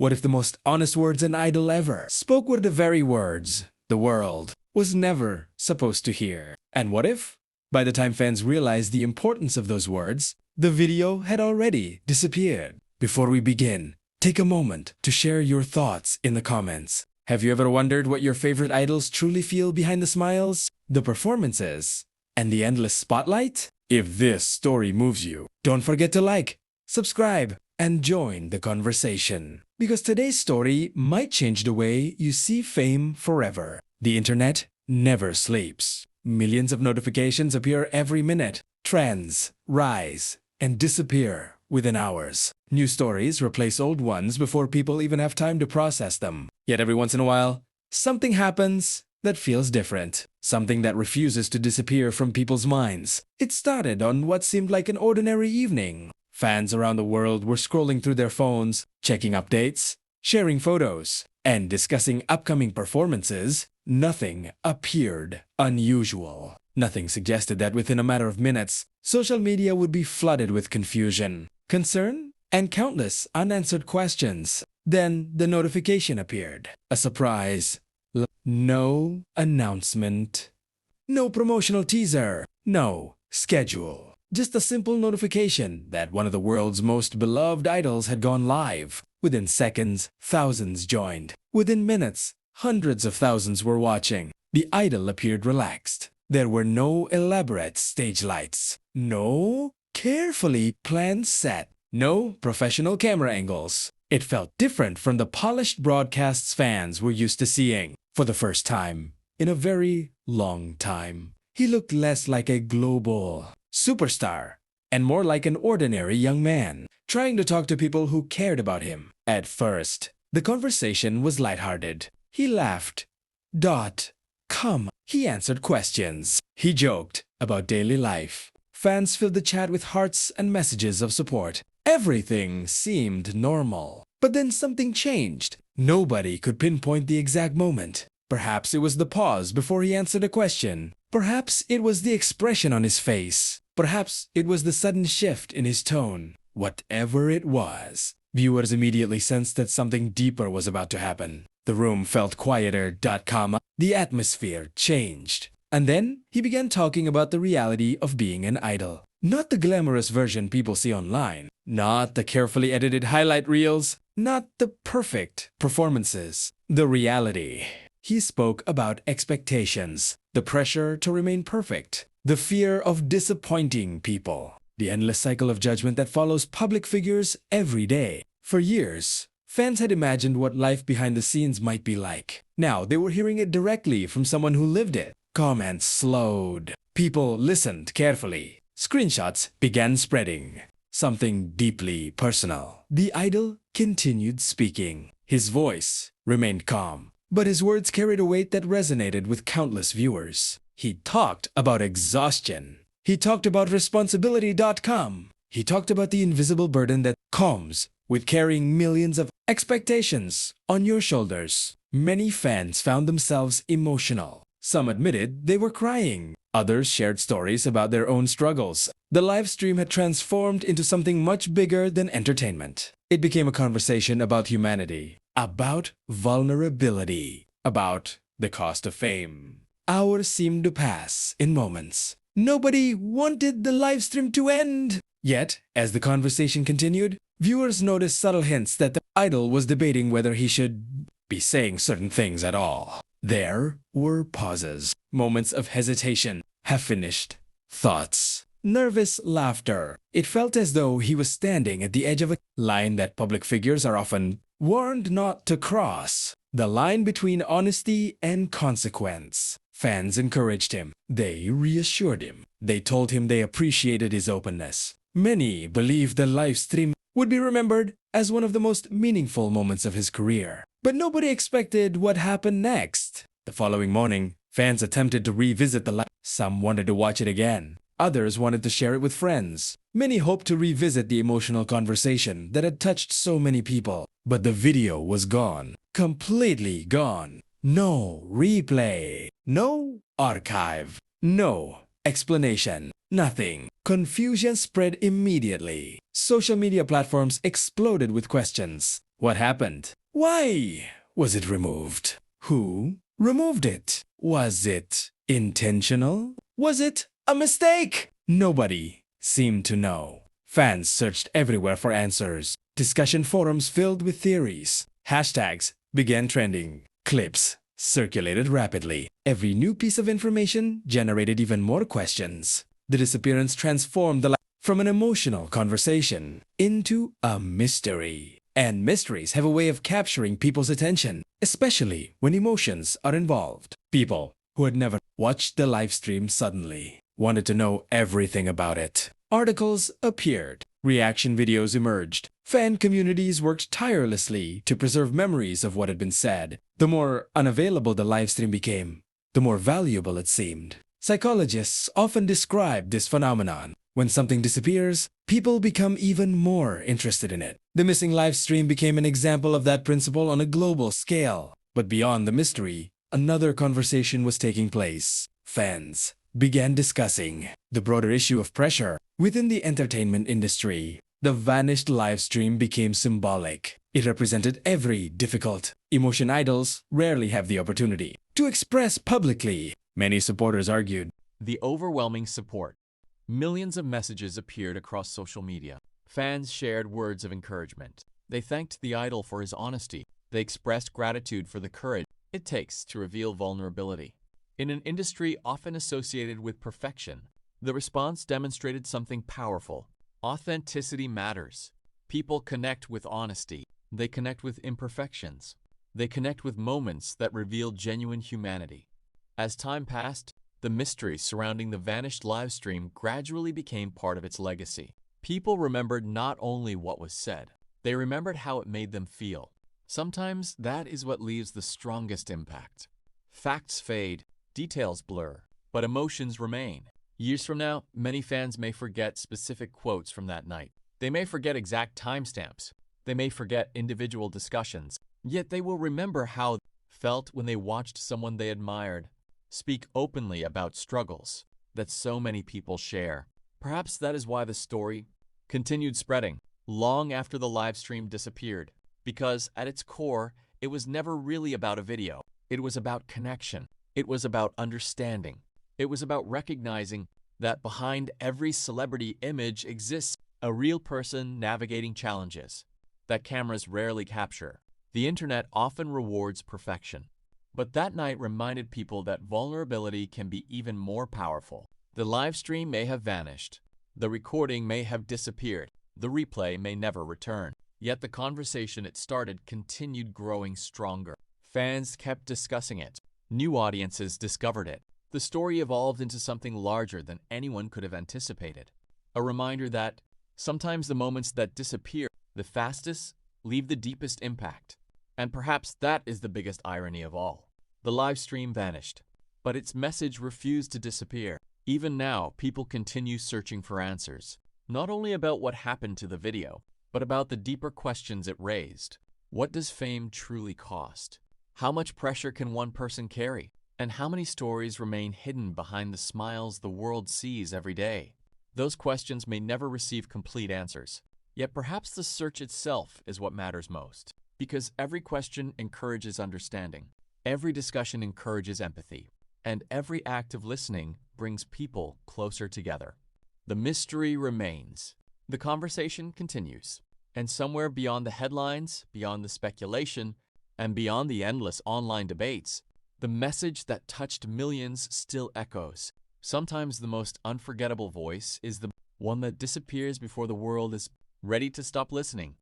What if the most honest words an idol ever spoke were the very words the world was never supposed to hear? And what if, by the time fans realized the importance of those words, the video had already disappeared? Before we begin, take a moment to share your thoughts in the comments. Have you ever wondered what your favorite idols truly feel behind the smiles, the performances, and the endless spotlight? If this story moves you, don't forget to like, subscribe, and join the conversation. Because today's story might change the way you see fame forever. The internet never sleeps. Millions of notifications appear every minute. Trends rise and disappear within hours. New stories replace old ones before people even have time to process them. Yet every once in a while, something happens that feels different. Something that refuses to disappear from people's minds. It started on what seemed like an ordinary evening. Fans around the world were scrolling through their phones, checking updates, sharing photos, and discussing upcoming performances. Nothing appeared unusual. Nothing suggested that within a matter of minutes, social media would be flooded with confusion, concern, and countless unanswered questions. Then the notification appeared. A surprise. No announcement. No promotional teaser. No schedule. Just a simple notification that one of the world's most beloved idols had gone live. Within seconds, thousands joined. Within minutes, hundreds of thousands were watching. The idol appeared relaxed. There were no elaborate stage lights. No carefully planned set. No professional camera angles. It felt different from the polished broadcasts fans were used to seeing. For the first time in a very long time, he looked less like a global superstar and more like an ordinary young man trying to talk to people who cared about him. At first, the conversation was lighthearted. He laughed. Come. He answered questions. He joked about daily life. Fans filled the chat with hearts and messages of support. Everything seemed normal. But then something changed. Nobody could pinpoint the exact moment. Perhaps it was the pause before he answered a question. Perhaps it was the expression on his face. Perhaps it was the sudden shift in his tone. Whatever it was, viewers immediately sensed that something deeper was about to happen. The room felt quieter. The atmosphere changed. And then he began talking about the reality of being an idol. Not the glamorous version people see online. Not the carefully edited highlight reels. Not the perfect performances. The reality. He spoke about expectations, the pressure to remain perfect, the fear of disappointing people, the endless cycle of judgment that follows public figures every day. For years, fans had imagined what life behind the scenes might be like. Now they were hearing it directly from someone who lived it. Comments slowed. People listened carefully. Screenshots began spreading. Something deeply personal. The idol continued speaking. His voice remained calm, but his words carried a weight that resonated with countless viewers. He talked about exhaustion. He talked about responsibility. He talked about the invisible burden that comes with carrying millions of expectations on your shoulders. Many fans found themselves emotional. Some admitted they were crying. Others shared stories about their own struggles. The live stream had transformed into something much bigger than entertainment. It became a conversation about humanity, about vulnerability, about the cost of fame. Hours seemed to pass in moments. Nobody wanted the live stream to end. Yet, as the conversation continued, viewers noticed subtle hints that the idol was debating whether he should be saying certain things at all. There were pauses, moments of hesitation, half-finished thoughts, nervous laughter. It felt as though he was standing at the edge of a line that public figures are often warned not to cross. The line between honesty and consequence. Fans encouraged him. They reassured him. They told him they appreciated his openness. Many believed the live stream would be remembered as one of the most meaningful moments of his career. But nobody expected what happened next. The following morning, fans attempted to revisit the live. Some wanted to watch it again. Others wanted to share it with friends. Many hoped to revisit the emotional conversation that had touched so many people. But the video was gone. Completely gone. No replay. No archive. No explanation. Nothing. Confusion spread immediately. Social media platforms exploded with questions. What happened? Why was it removed? Who removed it? Was it intentional? Was it a mistake? Nobody seemed to know. Fans searched everywhere for answers. Discussion forums filled with theories. Hashtags began trending. Clips circulated rapidly. Every new piece of information generated even more questions. The disappearance transformed the life from an emotional conversation into a mystery. And mysteries have a way of capturing people's attention, especially when emotions are involved. People who had never watched the live stream suddenly wanted to know everything about it. Articles appeared. Reaction videos emerged. Fan communities worked tirelessly to preserve memories of what had been said. The more unavailable the livestream became, the more valuable it seemed. Psychologists often describe this phenomenon. When something disappears, people become even more interested in it. The missing livestream became an example of that principle on a global scale. But beyond the mystery, another conversation was taking place. Fans began discussing the broader issue of pressure within the entertainment industry. The vanished livestream became symbolic. It represented every difficult emotion idols rarely have the opportunity to express publicly. Many supporters argued the overwhelming support. Millions of messages appeared across social media. Fans shared words of encouragement. They thanked the idol for his honesty. They expressed gratitude for the courage it takes to reveal vulnerability. In an industry often associated with perfection, the response demonstrated something powerful. Authenticity matters. People connect with honesty. They connect with imperfections. They connect with moments that reveal genuine humanity. As time passed, the mystery surrounding the vanished livestream gradually became part of its legacy. People remembered not only what was said, they remembered how it made them feel. Sometimes that is what leaves the strongest impact. Facts fade, details blur, but emotions remain. Years from now, many fans may forget specific quotes from that night. They may forget exact timestamps. They may forget individual discussions. Yet they will remember how they felt when they watched someone they admired speak openly about struggles that so many people share. Perhaps that is why the story continued spreading long after the live stream disappeared, because at its core, it was never really about a video. It was about connection. It was about understanding. It was about recognizing that behind every celebrity image exists a real person navigating challenges that cameras rarely capture. The internet often rewards perfection. But that night reminded people that vulnerability can be even more powerful. The live stream may have vanished. The recording may have disappeared. The replay may never return. Yet the conversation it started continued growing stronger. Fans kept discussing it. New audiences discovered it. The story evolved into something larger than anyone could have anticipated. A reminder that sometimes the moments that disappear the fastest leave the deepest impact. And perhaps that is the biggest irony of all. The live stream vanished, but its message refused to disappear. Even now, people continue searching for answers, not only about what happened to the video, but about the deeper questions it raised. What does fame truly cost? How much pressure can one person carry? And how many stories remain hidden behind the smiles the world sees every day? Those questions may never receive complete answers. Yet perhaps the search itself is what matters most. Because every question encourages understanding, every discussion encourages empathy, and every act of listening brings people closer together. The mystery remains. The conversation continues. And somewhere beyond the headlines, beyond the speculation, and beyond the endless online debates, the message that touched millions still echoes. Sometimes the most unforgettable voice is the one that disappears before the world is ready to stop listening.